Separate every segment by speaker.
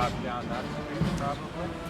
Speaker 1: drive down that street probably.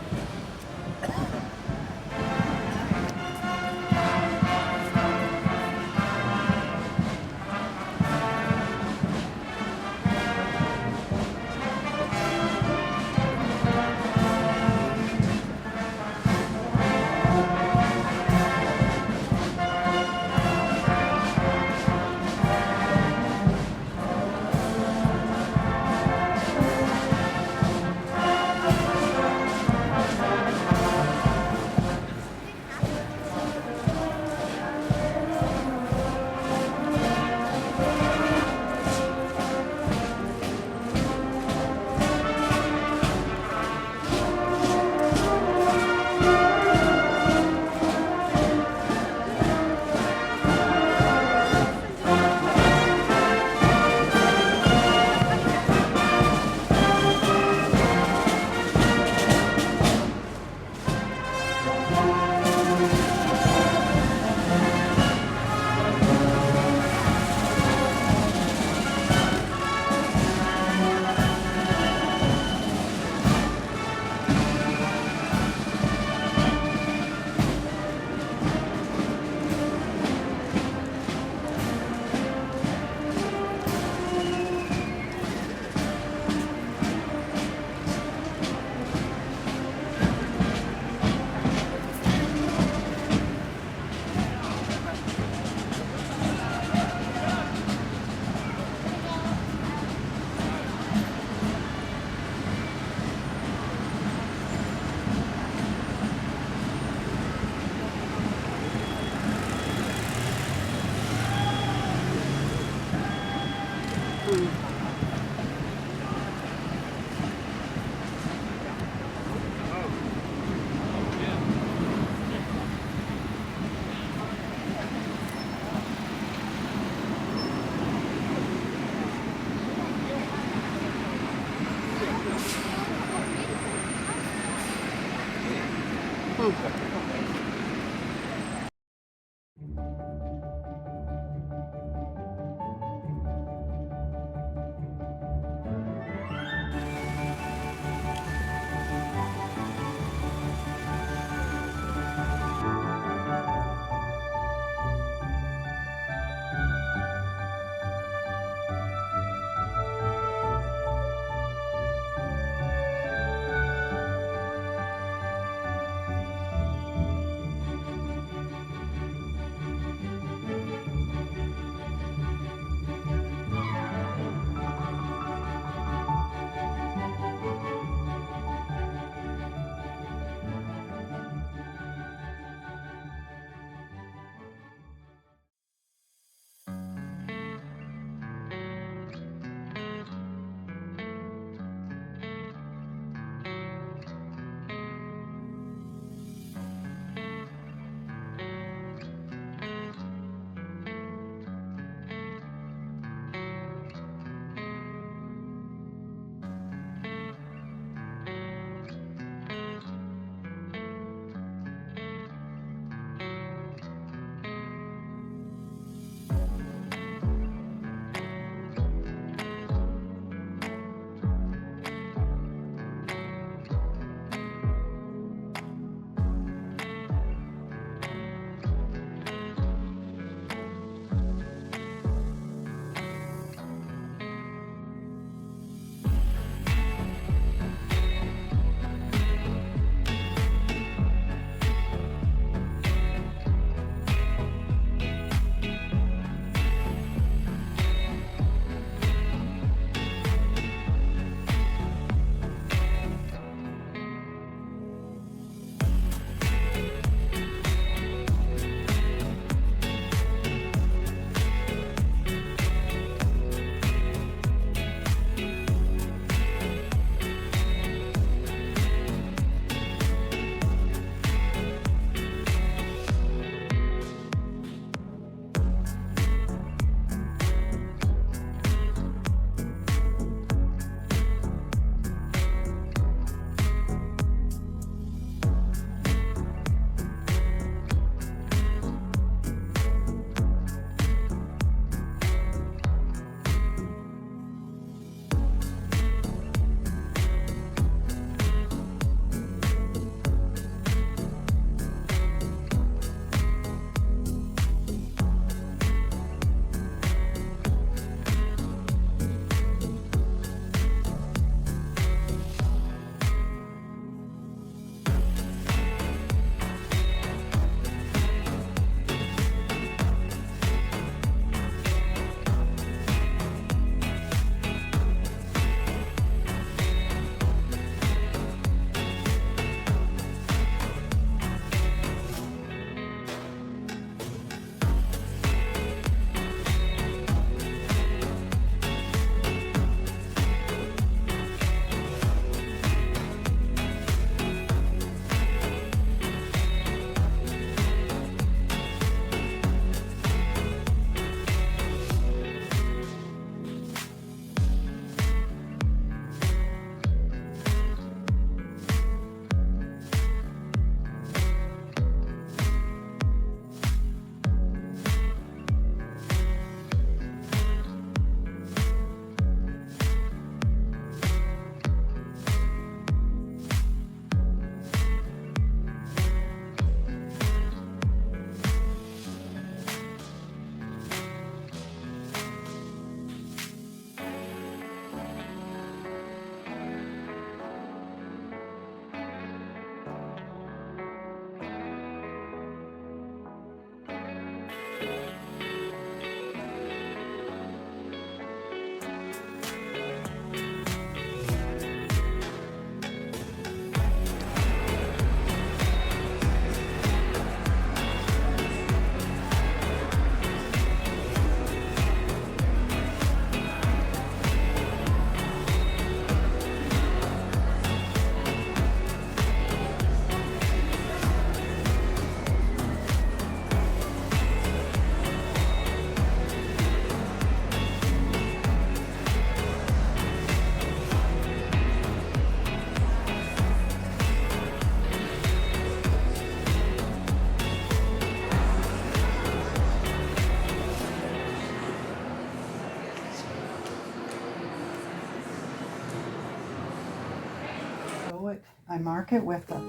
Speaker 2: I mark it with a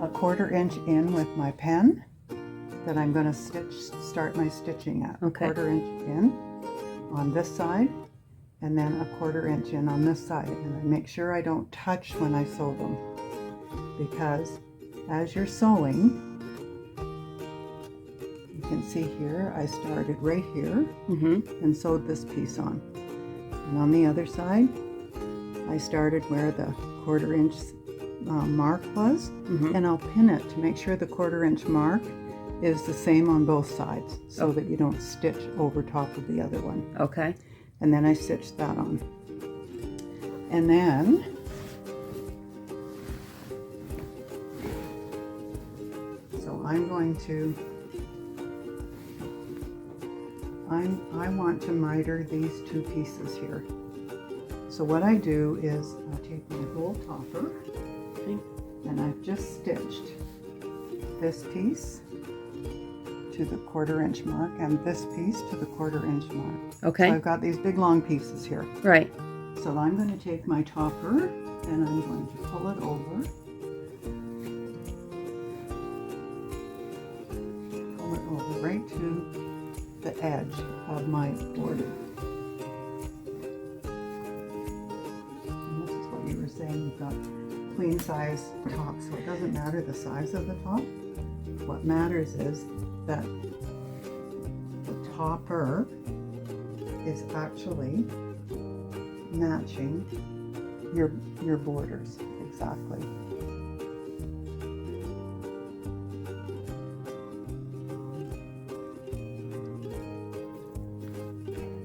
Speaker 2: 1/4 inch in with my pen that I'm going to start my stitching at.
Speaker 3: Okay.
Speaker 2: 1/4 inch in on this side, and then a 1/4 inch in on this side. And I make sure I don't touch when I sew them, because as you're sewing, you can see here, I started right here and sewed this piece on. And on the other side, I started where the 1/4 inch mark was, and I'll pin it to make sure the 1/4 inch mark is the same on both sides, so that you don't stitch over top of the other one.
Speaker 3: Okay.
Speaker 2: And then I stitched that on. And then so I'm going to I want to miter these two pieces here. So what I do is I take my whole topper, and I've just stitched this piece to the 1/4 inch mark and this piece to the 1/4 inch mark.
Speaker 3: Okay.
Speaker 2: So I've got these big long pieces here.
Speaker 3: Right.
Speaker 2: So I'm going to take my topper and I'm going to pull it over. Pull it over right to the edge of my border. And this is what you were saying, you've got queen size top, so it doesn't matter the size of the top. What matters is that the topper is actually matching your borders exactly.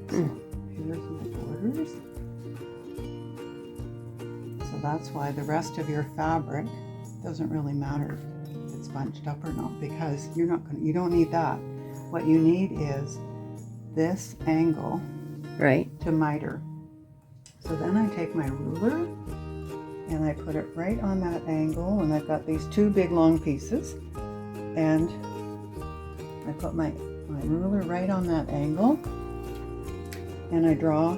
Speaker 2: So here's my borders. So that's why the rest of your fabric doesn't really matter if it's bunched up or not, because you don't need that. What you need is this angle,
Speaker 3: right,
Speaker 2: to miter. So then I take my ruler and I put it right on that angle, and I've got these two big long pieces, and I put my ruler right on that angle, and I draw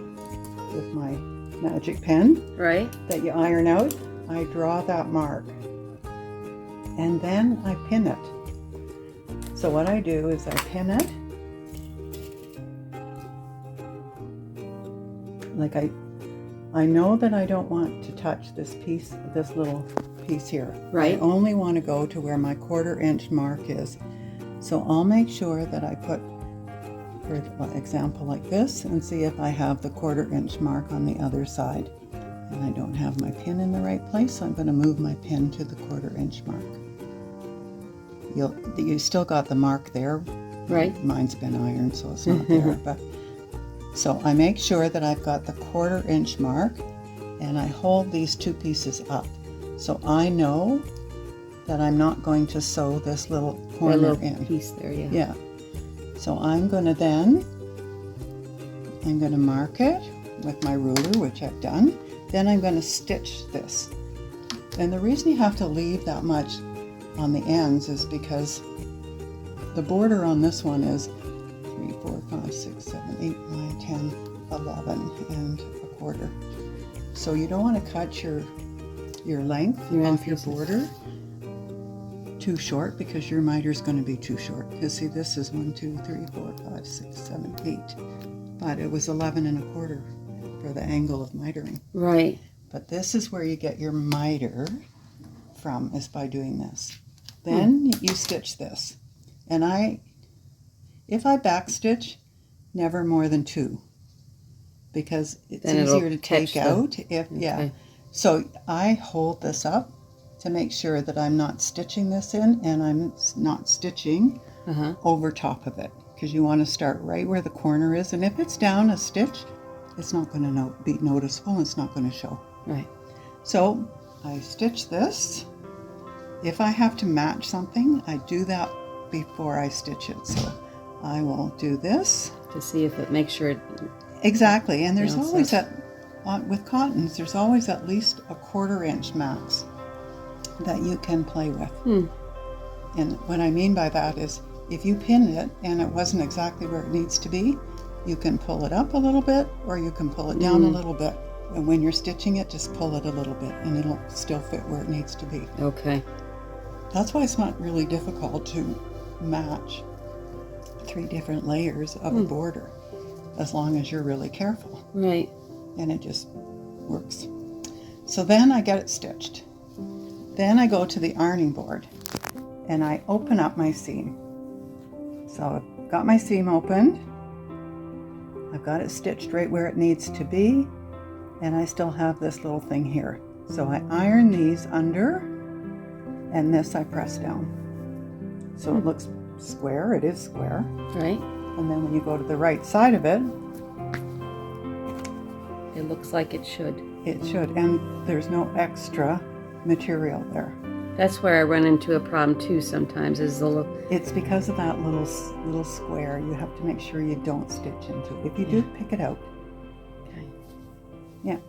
Speaker 2: with my magic pen,
Speaker 3: right,
Speaker 2: that you iron out. I draw that mark, and then I pin it. So what I do is I pin it like I know that I don't want to touch this piece, this little piece here.
Speaker 3: Right.
Speaker 2: I only want to go to where my 1/4 inch mark is. So I'll make sure that I put, for example, like this, and see if I have the 1/4 inch mark on the other side. And I don't have my pin in the right place, so I'm going to move my pin to the 1/4 inch mark. You still got the mark there.
Speaker 3: right,
Speaker 2: Mine's been ironed, so it's not there. But so I make sure that I've got the 1/4 inch mark, and I hold these two pieces up. So I know that I'm not going to sew this little corner
Speaker 3: little
Speaker 2: in.
Speaker 3: piece there, yeah.
Speaker 2: Yeah. So I'm going to mark it with my ruler, which I've done. Then I'm going to stitch this. And the reason you have to leave that much on the ends is because the border on this one is 3, 4, 5, 6, 7, 8, 9, 10, 11 and a quarter. So you don't want to cut your length off your border too short, because your miter is going to be too short. Because see, this is 1, 2, 3, 4, 5, 6, 7, 8. But it was 11 and a quarter for the angle of mitering.
Speaker 3: Right.
Speaker 2: But this is where you get your miter from, is by doing this. Then you stitch this. And if I back stitch, never more than 2, because it's
Speaker 3: Then
Speaker 2: easier to
Speaker 3: it'll catch
Speaker 2: take out. Yeah. So I hold this up to make sure that I'm not stitching this in, and I'm not stitching over top of it, because you want to start right where the corner is. And if it's down a stitch, it's not going to be noticeable. It's not going to show.
Speaker 3: Right.
Speaker 2: So I stitch this. If I have to match something, I do that before I stitch it. So I will do this
Speaker 3: To see if it makes sure it,
Speaker 2: exactly. And there's
Speaker 3: Yeah,
Speaker 2: always
Speaker 3: so-
Speaker 2: with cottons, there's always at least a 1/4 inch max that you can play with. And what I mean by that is, if you pin it and it wasn't exactly where it needs to be, you can pull it up a little bit, or you can pull it down a little bit, And when you're stitching it, just pull it a little bit and it'll still fit where it needs to be.
Speaker 3: Okay.
Speaker 2: That's why it's not really difficult to match 3 different layers of a border, as long as you're really careful.
Speaker 3: Right.
Speaker 2: And it just works. So then I get it stitched. Then I go to the ironing board and I open up my seam. So I've got my seam opened. I've got it stitched right where it needs to be. And I still have this little thing here. So I iron these under, and this I press down. So it looks square, it is square.
Speaker 3: Right.
Speaker 2: And then when you go to the right side of it,
Speaker 3: It looks like it should.
Speaker 2: it should, and there's no extra material there.
Speaker 3: That's where I run into a problem too sometimes, is the little...
Speaker 2: It's because of that little square. You have to make sure you don't stitch into it. If you do, pick it out.
Speaker 3: Okay.
Speaker 2: Yeah.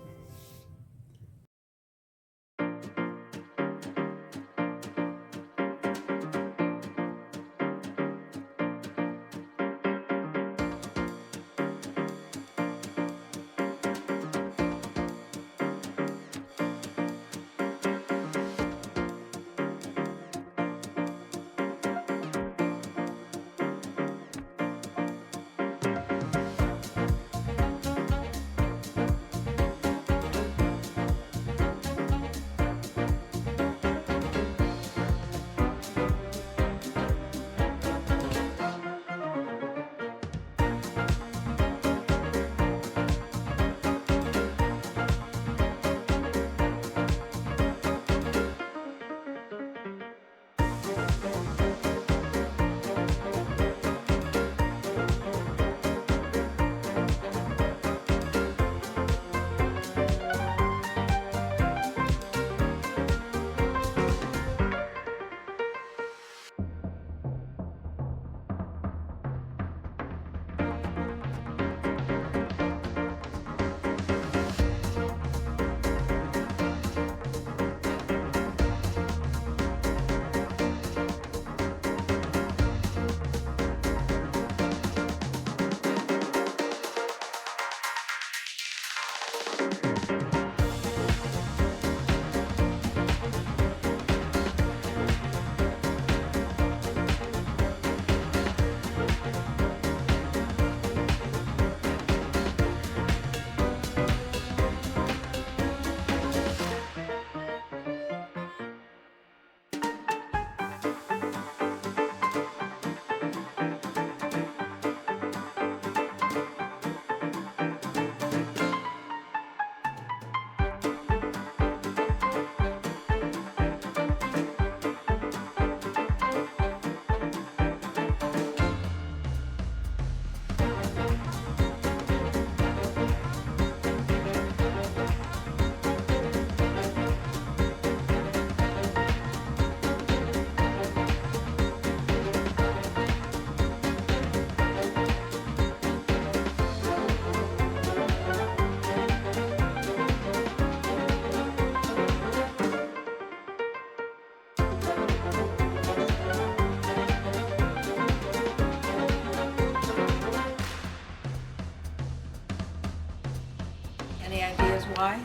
Speaker 4: Any ideas why?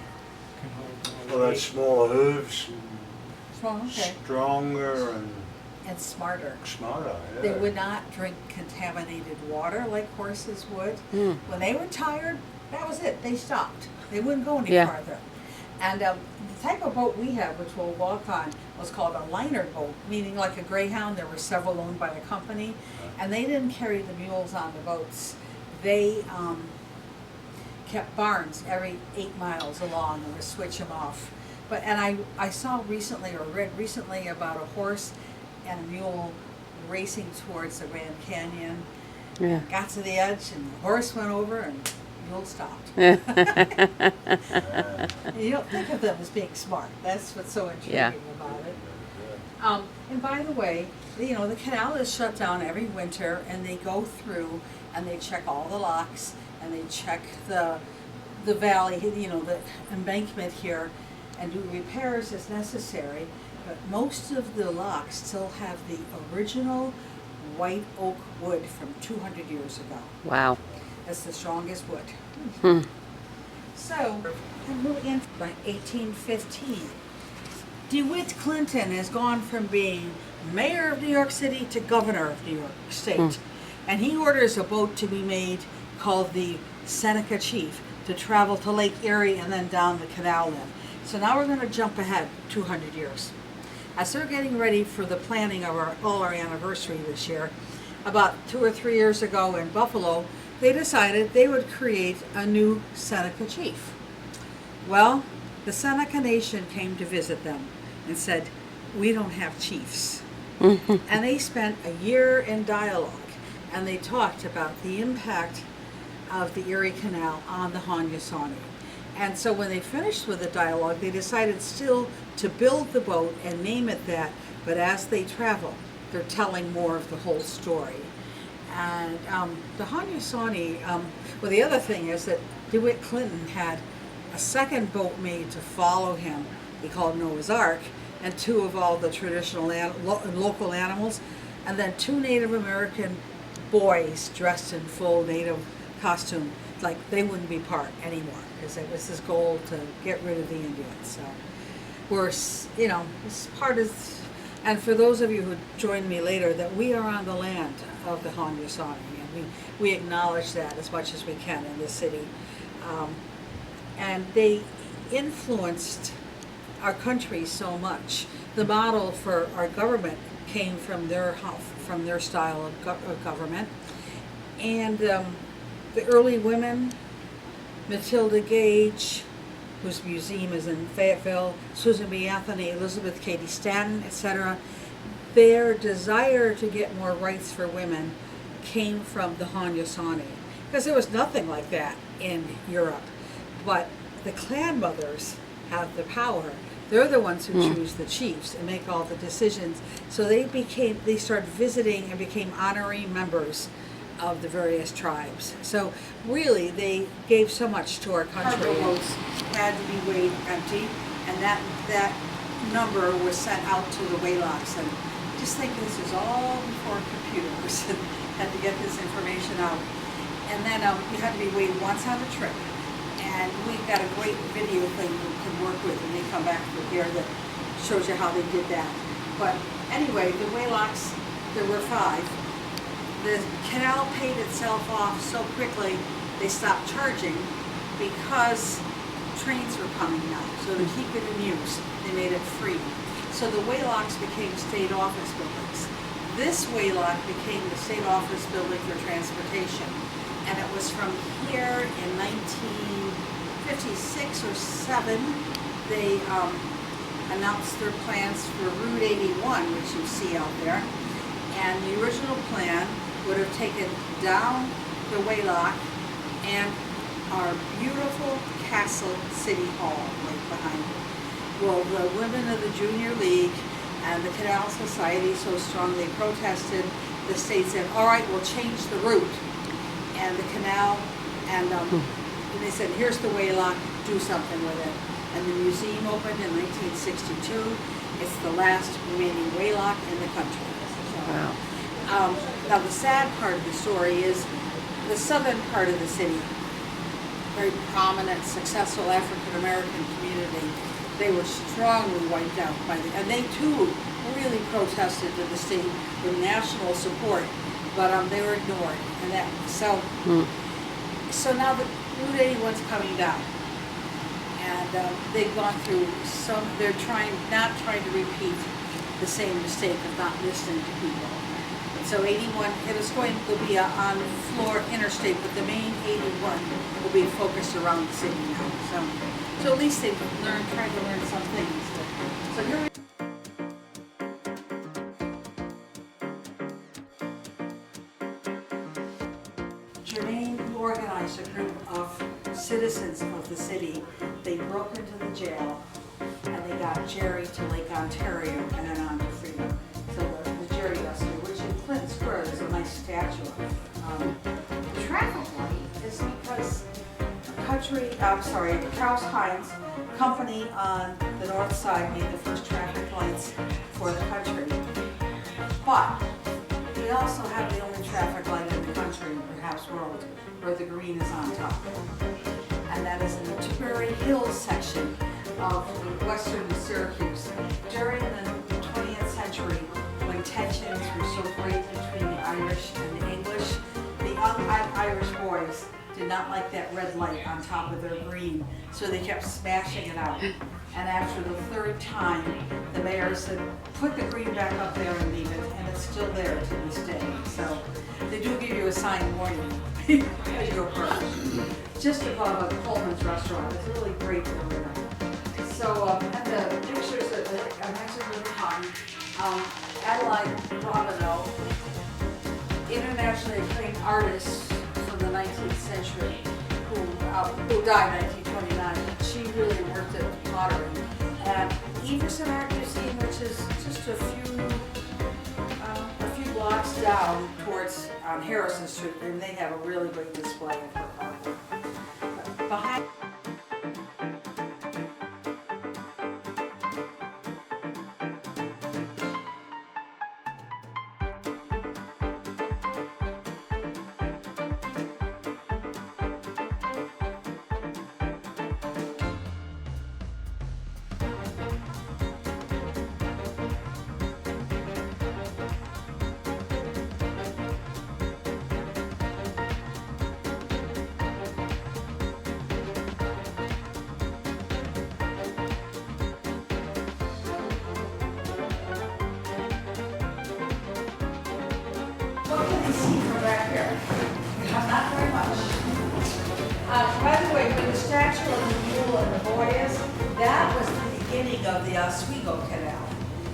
Speaker 1: Well, that's smaller hooves,
Speaker 4: Well, okay.
Speaker 1: stronger and
Speaker 4: And smarter.
Speaker 1: smarter. Yeah.
Speaker 4: They would not drink contaminated water like horses would. When they were tired, that was it. They stopped. They wouldn't go any
Speaker 3: Yeah.
Speaker 4: farther. And the type of boat we have, which we'll walk on, was called a liner boat, meaning like a Greyhound. There were several owned by the company, and they didn't carry the mules on the boats. They kept barns every 8 miles along and would switch them off. And I saw recently, or read recently, about a horse and a mule racing towards the Grand Canyon.
Speaker 3: Yeah.
Speaker 4: Got to the edge, and the horse went over, and the mule stopped.
Speaker 3: Yeah.
Speaker 4: And you don't think of them as being smart. That's what's so intriguing
Speaker 3: Yeah.
Speaker 4: about it. And by the way, the canal is shut down every winter, and they go through and they check all the locks, and they check the valley, the embankment here, and do repairs as necessary. But most of the locks still have the original white oak wood from 200 years ago.
Speaker 3: Wow.
Speaker 4: That's the strongest wood.
Speaker 3: Hmm.
Speaker 4: So, I'm moving in by 1815. DeWitt Clinton has gone from being mayor of New York City to governor of New York State. And he orders a boat to be made called the Seneca Chief to travel to Lake Erie and then down the canal then. So now we're going to jump ahead 200 years. As they're getting ready for the planning of all our anniversary this year, about 2 or 3 years ago in Buffalo, they decided they would create a new Seneca Chief. Well, the Seneca Nation came to visit them and said, we don't have chiefs. And they spent a year in dialogue, and they talked about the impact of the Erie Canal on the Haudenosaunee. And so when they finished with the dialogue, they decided still to build the boat and name it that, but as they travel, they're telling more of the whole story. And the Haudenosaunee, well, the other thing is that DeWitt Clinton had a second boat made to follow him, he called Noah's Ark, and 2 of all the traditional local animals, and then 2 Native American boys dressed in full Native costume, like they wouldn't be part anymore, because it was his goal to get rid of the Indians. So we're, you know, it's part of, and for those of you who join me later, that we are on the land of the Haudenosaunee, and we acknowledge that as much as we can in this city. And they influenced our country so much. The model for our government came from their style of government. And the early women, Matilda Gage, whose museum is in Fayetteville, Susan B. Anthony, Elizabeth Cady Stanton, etc., their desire to get more rights for women came from the Haudenosaunee, because there was nothing like that in Europe. But the clan mothers have the power. They're the ones who choose the chiefs and make all the decisions. So they started visiting and became honorary members of the various tribes. So really, they gave so much to our country. Cargo boats had to be weighed empty, and that number was sent out to the waylocks. And just think, this is all before computers, and had to get this information out. And then you had to be weighed once on a trip. And we've got a great video thing you can work with, and they come back from here that shows you how they did that. But anyway, the waylocks, there were 5. The canal paid itself off so quickly they stopped charging because trains were coming now. So to keep it in use, they made it free. So the waylocks became state office buildings. This waylock became the state office building for transportation. And it was from here in 1956 or 7, they announced their plans for Route 81, which you see out there. And the original plan would have taken down the waylock and our beautiful Castle City Hall right behind it. Well, the women of the Junior League and the Canal Society so strongly protested, the state said, all right, we'll change the route. And the canal, and they said, here's the waylock, do something with it. And the museum opened in 1962. It's the last remaining waylock in the country. So,
Speaker 3: Wow.
Speaker 4: Now the sad part of the story is the southern part of the city, very prominent, successful African-American community, they were strongly wiped out by and they too really protested to the state with national support. But they were ignored, and that so now the Route 81's coming down, and they've gone through some. They're not trying to repeat the same mistake of not listening to people. And so 81, it is going to be on floor interstate, but the main 81 will be focused around the city now. So at least they've tried to learn some things. So here we. Jermaine organized a group of citizens of the city. They broke into the jail and they got Jerry to Lake Ontario and then on to Freedom. So the Jerry Duster, which in Clinton Square there's a nice statue of. The traffic light is because Kraus Heinz Company on the north side made the first traffic lights for the country. But we also have the only traffic light in the country, and perhaps world, where the green is on top. and that is in the Tipperary Hills section of western Syracuse. During the 20th century, when tensions were so great between the Irish and the English, the young Irish boys did not like that red light on top of their green, so they kept smashing it out. And after the third time, the mayor said, put the green back up there and leave it, and it's still there to this day. So they do give you a sign warning as you go first. Just above a Coleman's restaurant. It's really great area. So, and the pictures that I mentioned with Tom, Adelaide Robino, internationally acclaimed artist from the 19th century, who died in 1929. She really worked at pottery. And Everson Art Museum, which is just a few blocks down towards on Harrison Street, and they have a really great display of her art. Behind what can you see from back here? Not very much. By the way, where the statue of the mule and the boy is, that was the beginning of the Oswego Canal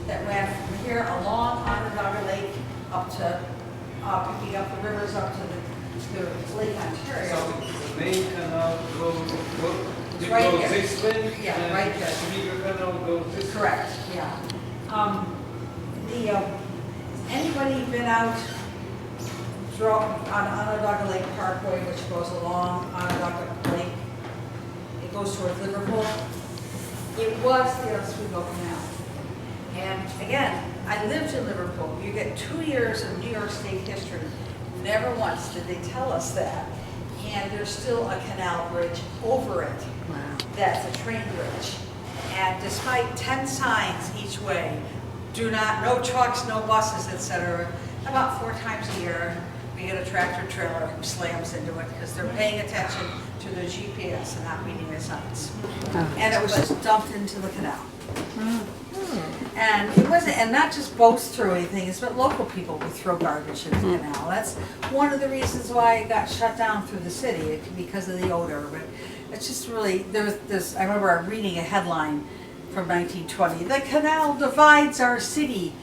Speaker 4: that ran from here along Onondaga Lake up to, picking up the rivers up to the Lake Ontario.
Speaker 5: So the main canal goes
Speaker 4: Right here.
Speaker 5: this way?
Speaker 4: Yeah,
Speaker 5: and
Speaker 4: right here.
Speaker 5: The Oswego canal goes this way?
Speaker 4: Correct, yeah. Anybody been out on Onondaga Lake Parkway, which goes along Onondaga Lake? It goes towards Liverpool. It was the Oswego Canal. And again, I lived in Liverpool. You get 2 years of New York State history. Never once did they tell us that. And there's still a canal bridge over it.
Speaker 3: Wow.
Speaker 4: That's a train bridge. And despite 10 signs each way, do not, no trucks, no buses, etc., about 4 times a year, we get a tractor trailer who slams into it because they're paying attention to the GPS and not reading the signs. And it was just dumped into the canal. And it wasn't, and not just boats threw anything, but local people would throw garbage in the canal. That's one of the reasons why it got shut down through the city, because of the odor. But it's just really, there was this, I remember reading a headline from 1920, the canal divides our city.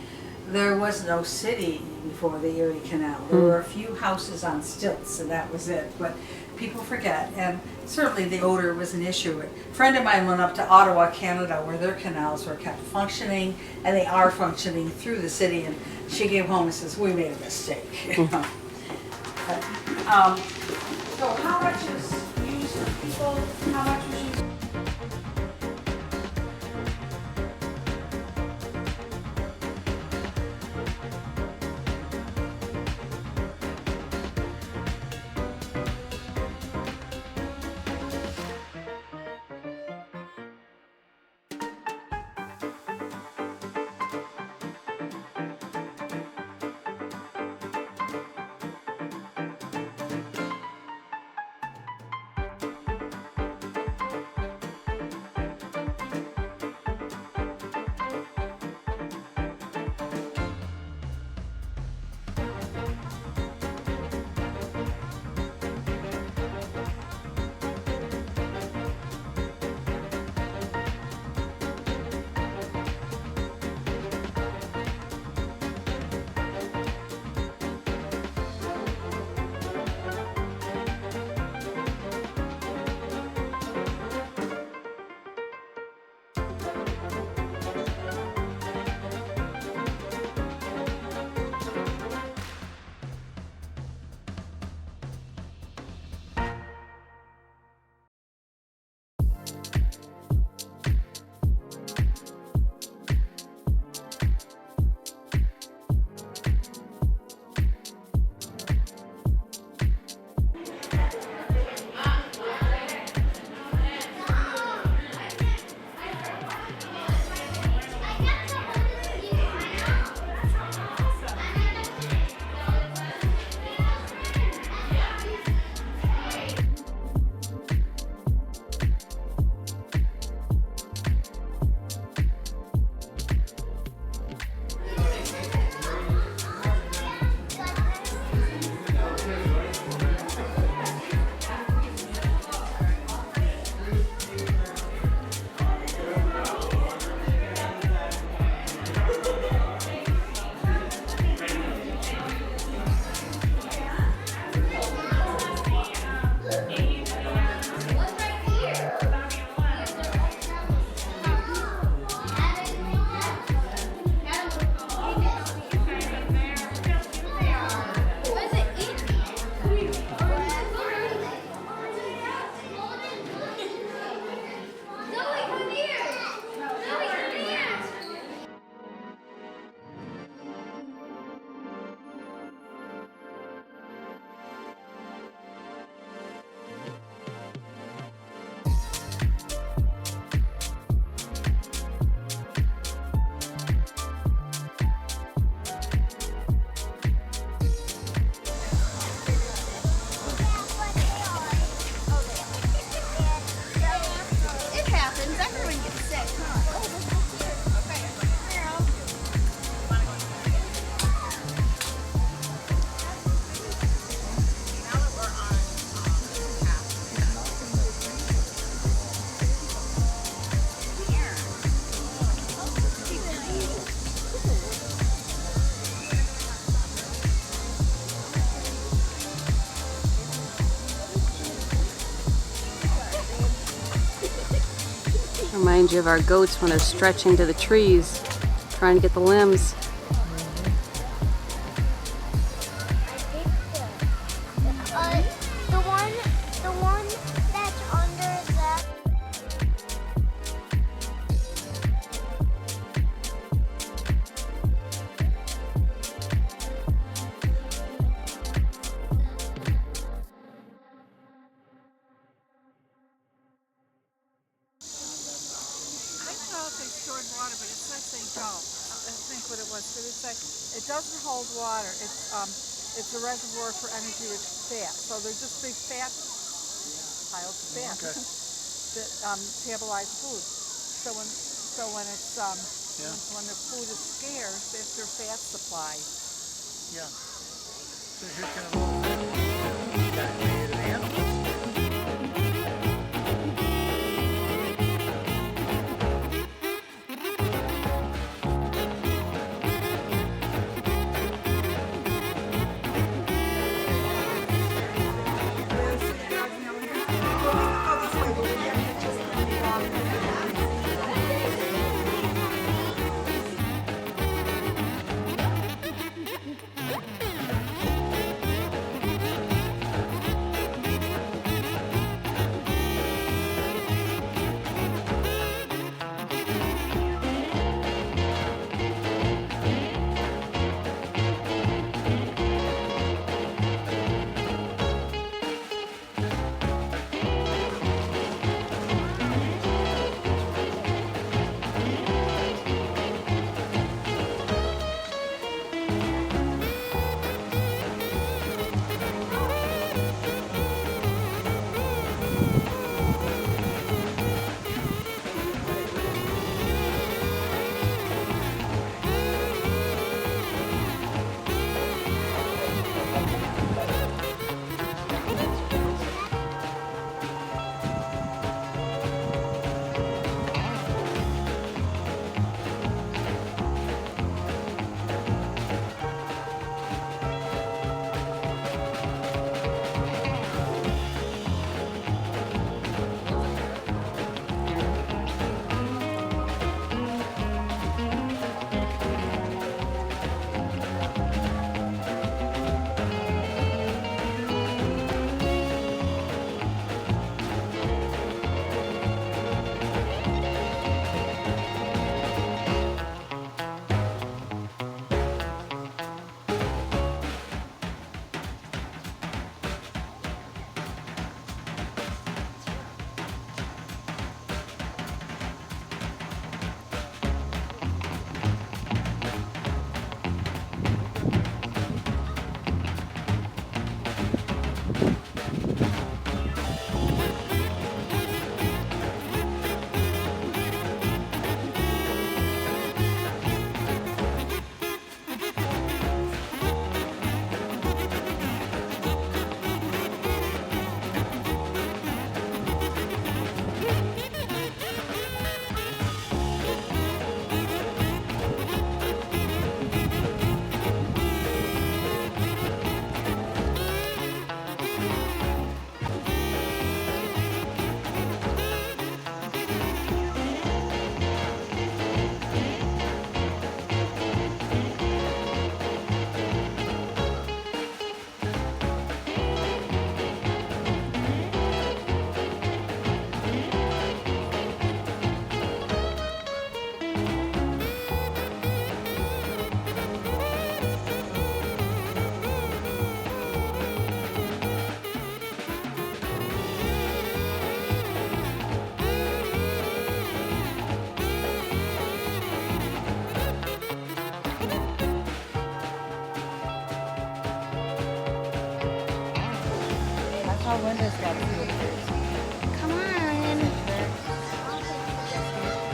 Speaker 4: There was no city before the Erie Canal. There were a few houses on stilts, and that was it. But people forget, and certainly the odor was an issue. A friend of mine went up to Ottawa, Canada, where their canals were kept functioning, and they are functioning through the city, and she came home and says, we made a mistake. But, so how much is used for people? How much was used?
Speaker 3: Reminds you of our goats when they're stretching to the trees, trying to get the limbs.
Speaker 6: The one that's under the.
Speaker 2: I thought they stored water, but it says they don't. I think what it was, but it said it doesn't hold water. It's a reservoir for energy-rich fat. So they're just big fat piles of fat that metabolize food. So when it's when the food is scarce, it's their fat supply.
Speaker 7: Yeah. So here's kind of a little got creative animals.
Speaker 6: Linda's got Come on.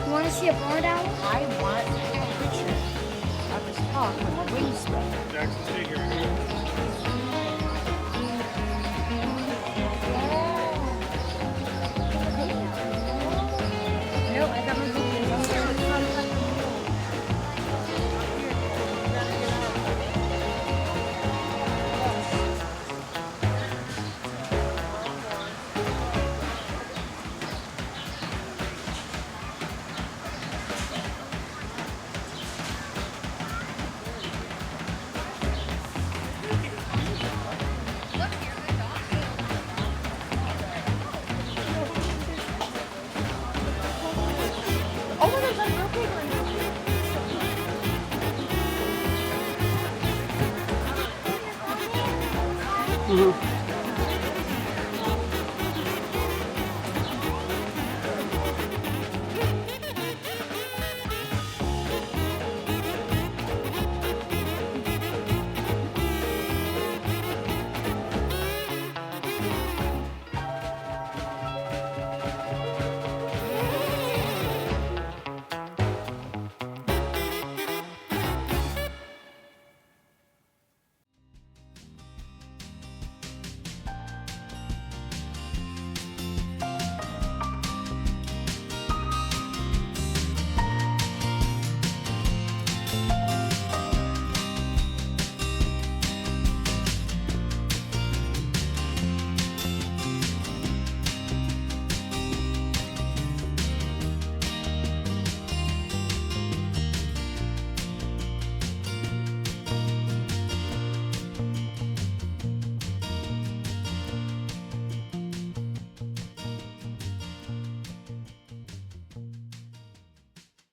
Speaker 6: You want to see a barn owl? I want to take a picture of this hawk with the wings spread.
Speaker 7: Jackson, stay here.
Speaker 6: No, I got my book.
Speaker 3: Mhm.